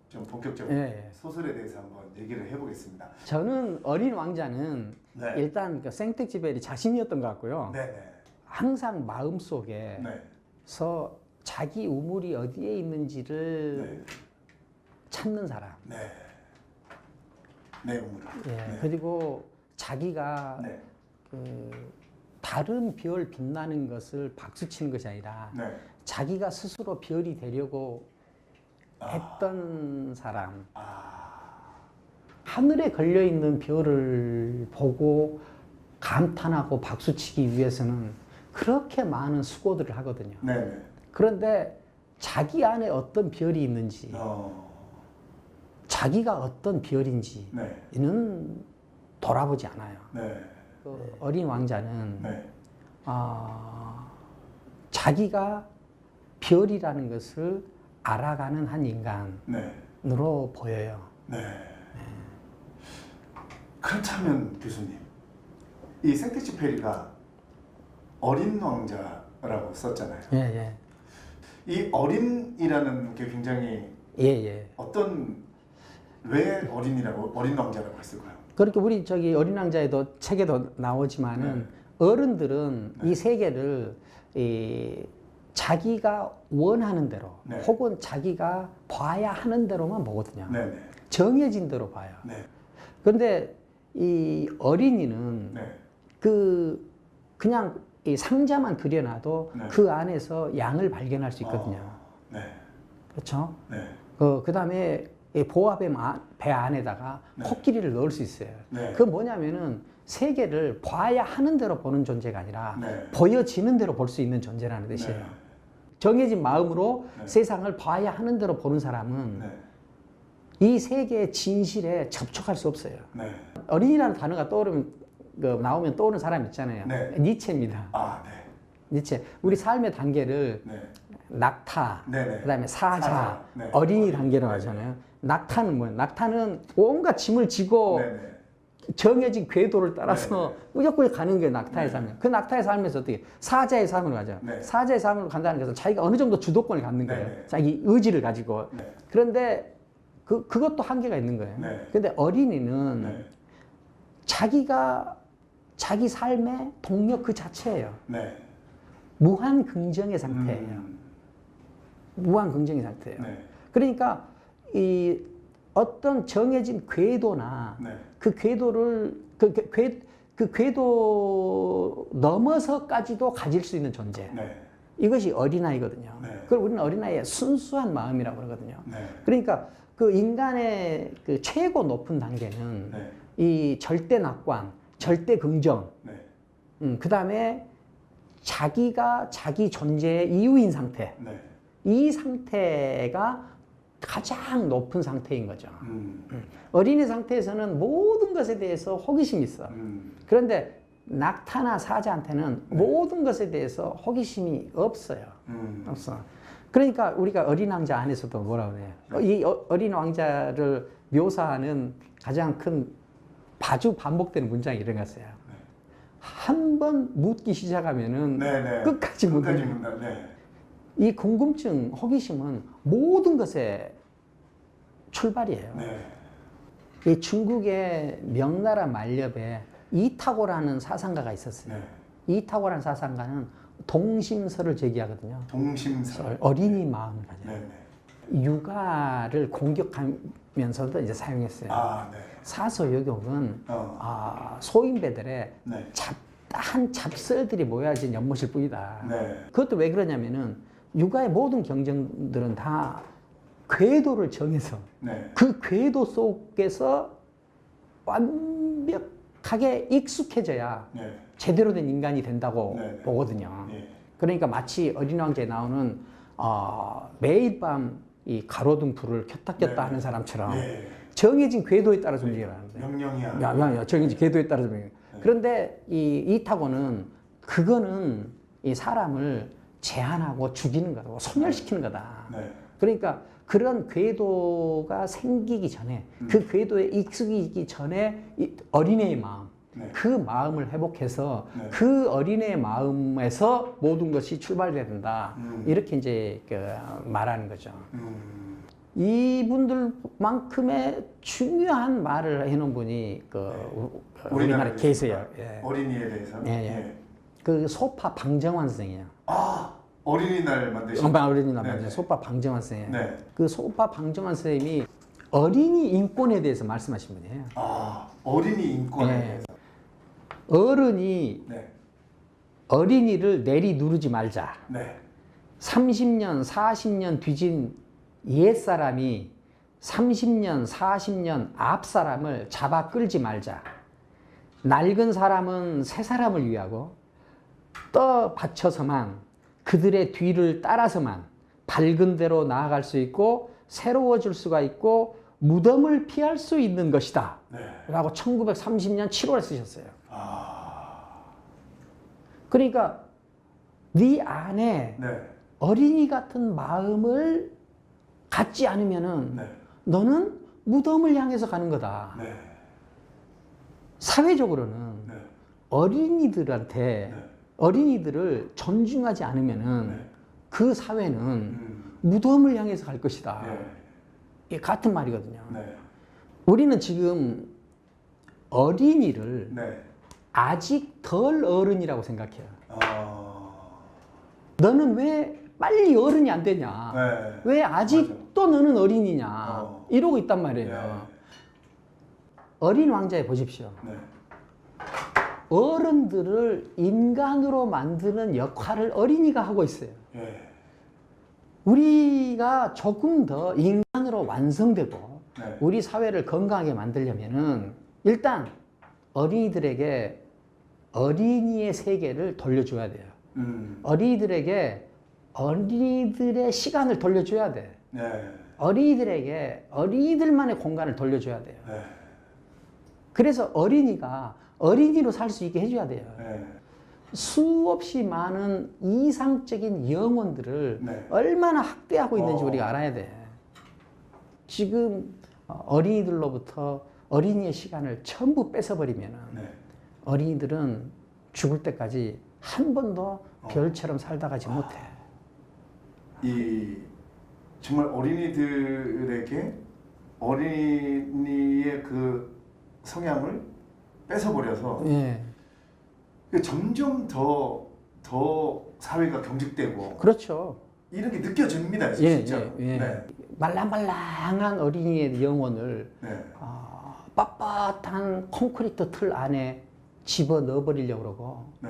좀 본격적으로 예. 소설에 대해서 한번 얘기를 해보겠습니다. 저는 어린 왕자는 네. 일단 그 생텍쥐벨이 자신이었던 것 같고요. 네네. 항상 마음속에서 네. 자기 우물이 어디에 있는지를 네. 찾는 사람. 네. 내 우물을. 예. 네. 그리고 자기가 네. 그 다른 별 빛나는 것을 박수치는 것이 아니라 네. 자기가 스스로 별이 되려고 했던 사람. 하늘에 걸려있는 별을 보고 감탄하고 박수치기 위해서는 그렇게 많은 수고들을 하거든요. 네네. 그런데 자기 안에 어떤 별이 있는지, 자기가 어떤 별인지는 네. 돌아보지 않아요. 네. 그 어린 왕자는 네. 자기가 별이라는 것을 알아가는 한 네. 인간으로 보여요. 네. 그렇다면 교수님, 이 생텍쥐페리가 어린 왕자라고 썼잖아요. 예, 예. 이 어린이라는 게 굉장히 예, 예. 왜 어린 왕자라고 했을까요? 그러니까 우리 저기 어린 왕자에도 책에도 나오지만은 어른들은 이 세계를 자기가 원하는 대로 혹은 자기가 봐야 하는 대로만 보거든요. 네네. 정해진 대로 봐요. 네. 그런데 이 어린이는 그냥 이 상자만 그려놔도 그 안에서 양을 발견할 수 있거든요. 네. 그렇죠? 네. 그 다음에 보아배 배 안에다가 코끼리를 넣을 수 있어요. 네. 그건 뭐냐면은 세계를 봐야 하는 대로 보는 존재가 아니라 네. 보여지는 대로 볼 수 있는 존재라는 뜻이에요. 네. 정해진 마음으로 세상을 봐야 하는 대로 보는 사람은 이 세계의 진실에 접촉할 수 없어요. 네. 어린이라는 단어가 나오면 떠오르는 사람 있잖아요. 니체입니다. 니체. 우리 삶의 단계를 낙타, 그다음에 사자, 어린이 단계라고 하잖아요. 낙타는 뭐예요? 낙타는 온갖 짐을 지고 정해진 궤도를 따라서 꾸역꾸역 가는 게 낙타의 삶이에요. 그 낙타의 삶에서 어떻게 사자의 삶으로 가죠. 사자의 삶으로 간다는 것은 자기가 어느 정도 주도권을 갖는 거예요. 자기 의지를 가지고. 그런데 그것도 한계가 있는 거예요. 그런데 어린이는 자기 삶의 동력 그 자체예요. 무한 긍정의 상태예요. 무한 긍정의 상태예요. 그러니까 이 어떤 정해진 궤도나 그 궤도를 그 궤도 넘어서까지도 가질 수 있는 존재. 이것이 어린아이거든요. 그걸 우리는 어린아이의 순수한 마음이라고 그러거든요. 그러니까 그 인간의 그 최고 높은 단계는 이 절대 낙관, 절대 긍정, 그 다음에 자기가 자기 존재의 이유인 상태. 이 상태가 가장 높은 상태인 거죠. 어린이 상태에서는 모든 것에 대해서 호기심이 있어. 그런데 낙타나 사자한테는 모든 것에 대해서 호기심이 없어요. 없어. 그러니까 우리가 어린 왕자 안에서도 뭐라고 그래요? 이 어린 왕자를 묘사하는 가장 큰 자주 반복되는 문장이 이런 거였어요. 한 번 묻기 시작하면은 끝까지 묻는. 이 궁금증, 호기심은 모든 것의 출발이에요. 이 중국의 명나라 만렵에 이타고라는 사상가가 있었어요. 이타고라는 사상가는 동심서를 제기하거든요. 동심서. 어린이 마음을 가져요. 육아를 공격하면서도 이제 사용했어요. 사서요격은 소인배들의 잡다한 잡설들이 모여진 연못일 뿐이다. 그것도 왜 그러냐면은 육아의 모든 경쟁들은 다 궤도를 정해서 그 궤도 속에서 완벽하게 익숙해져야 제대로 된 인간이 된다고 보거든요. 그러니까 마치 어린 왕자에 나오는 매일 밤 이 가로등 불을 켰다 켰다 하는 사람처럼 정해진 궤도에 따라서 움직이라는 거예요. 명령이야. 정해진 궤도에 따라서 움직여요. 그런데 이타고는 그거는 이 사람을 제한하고 죽이는 거고 소멸시키는 거다. 그러니까 그런 궤도가 생기기 전에 그 궤도에 익숙해지기 전에 이 어린애의 마음 그 마음을 회복해서 그 어린애의 마음에서 모든 것이 출발돼야 된다. 이렇게 이제 말하는 거죠. 이분들만큼의 중요한 말을 해놓은 분이 우리나라에 계세요. 예. 어린이에 대해서. 예, 예. 그 소파 방정환 선생이에요. 아, 어린이날 만드신. 어린이날 네, 만든 네. 소파 방정환 선생님. 네. 그 소파 방정환 선생님이 어린이 인권에 대해서 말씀하신 분이에요. 아, 어린이 인권에 네. 대해서. 어른이 네. 어린이를 내리 누르지 말자. 네. 30년, 40년 뒤진 옛사람이 30년, 40년 앞 사람을 잡아 끌지 말자. 낡은 사람은 새 사람을 위하고 떠받쳐서만 그들의 뒤를 따라서만 밝은 대로 나아갈 수 있고 새로워질 수가 있고 무덤을 피할 수 있는 것이다. 네. 라고 1930년 7월에 쓰셨어요. 아. 그러니까 네 안에 네. 어린이 같은 마음을 갖지 않으면은 네. 너는 무덤을 향해서 가는 거다. 네. 사회적으로는 네. 어린이들한테 네. 어린이들을 존중하지 않으면은 네. 그 사회는 무덤을 향해서 갈 것이다. 네. 이게 같은 말이거든요. 네. 우리는 지금 어린이를 네. 아직 덜 어른이라고 생각해요. 아. 너는 왜 빨리 어른이 안 되냐? 네. 왜 아직도 너는 어린이냐? 이러고 있단 말이에요. 네. 어린 왕자에 보십시오. 네. 어른들을 인간으로 만드는 역할을 어린이가 하고 있어요. 예. 우리가 조금 더 인간으로 완성되고 네. 우리 사회를 건강하게 만들려면은 일단 어린이들에게 어린이의 세계를 돌려줘야 돼요. 어린이들에게 어린이들의 시간을 돌려줘야 돼. 네. 어린이들에게 어린이들만의 공간을 돌려줘야 돼요. 네. 그래서 어린이가 어린이로 살 수 있게 해줘야 돼요. 네. 수없이 많은 이상적인 영혼들을 네. 얼마나 학대하고 있는지 우리가 알아야 돼. 지금 어린이들로부터 어린이의 시간을 전부 뺏어버리면 네. 어린이들은 죽을 때까지 한 번도 별처럼 살다 가지 못해. 이 정말 어린이들에게 어린이의 그 성향을 뺏어버려서 예. 점점 더 사회가 경직되고 그렇죠. 이렇게 느껴집니다, 예, 진짜. 예, 예. 네. 말랑말랑한 어린이의 영혼을 네. 빳빳한 콘크리트 틀 안에 집어 넣어버리려고 그러고 네.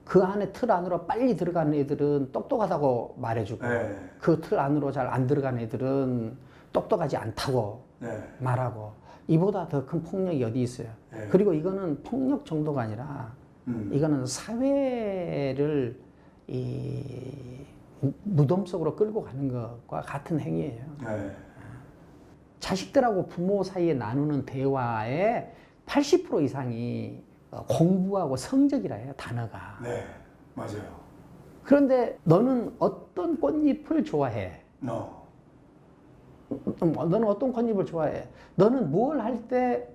그 안에 틀 안으로 빨리 들어가는 애들은 똑똑하다고 말해주고 네. 그 틀 안으로 잘 안 들어가는 애들은 똑똑하지 않다고 네. 말하고 이보다 더 큰 폭력이 어디 있어요. 네. 그리고 이거는 폭력 정도가 아니라 이거는 사회를 이 무덤 속으로 끌고 가는 것과 같은 행위예요. 네. 자식들하고 부모 사이에 나누는 대화의 80% 이상이 공부하고 성적이라 해요, 단어가. 네. 맞아요. 그런데 너는 어떤 꽃잎을 좋아해? 너는 어떤 꽃잎을 좋아해? 너는 뭘 할 때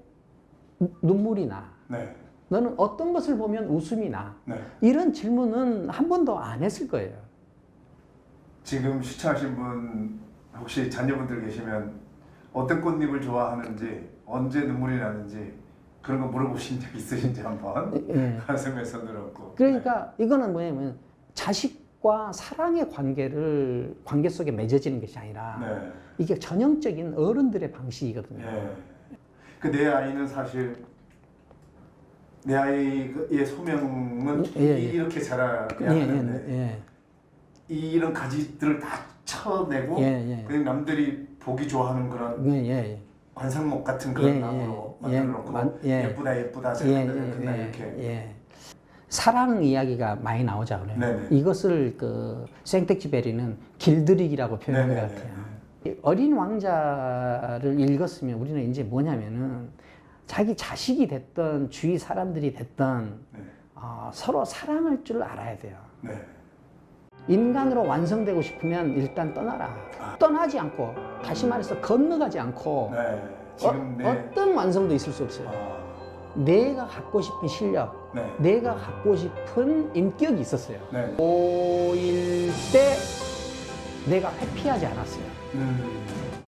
눈물이 나? 네. 너는 어떤 것을 보면 웃음이 나? 네. 이런 질문은 한 번도 안 했을 거예요. 지금 시청하신 분 혹시 자녀분들 계시면 어떤 꽃잎을 좋아하는지 언제 눈물이 나는지 그런 거 물어보신 적 있으신지 한번 예. 가슴에 손을 얹고. 그러니까 이거는 뭐냐면 자식과 사랑의 관계 속에 맺어지는 것이 아니라 네. 이게 전형적인 어른들의 방식이거든요. 예. 그 내 아이는 사실 내 아이의 소명은 이렇게 자라야 하는데 이런 가지들을 다 쳐내고 그냥 남들이 보기 좋아하는 그런 관상목 같은 그런 나무로 만들어놓고 예쁘다 잘한다 이렇게 사랑 이야기가 많이 나오잖아요. 네네. 이것을 그 생텍쥐베리는 길들이기라고 표현한 것 같아요. 어린 왕자를 읽었으면 우리는 이제 뭐냐면은 자기 자식이 됐던 주위 사람들이 됐던 서로 사랑할 줄 알아야 돼요. 네. 인간으로 완성되고 싶으면 일단 떠나라. 떠나지 않고 다시 말해서 건너가지 않고 지금 어떤 완성도 있을 수 없어요. 내가 갖고 싶은 실력, 내가 갖고 싶은 인격이 있었어요. 5일 때 내가 회피하지 않았어요.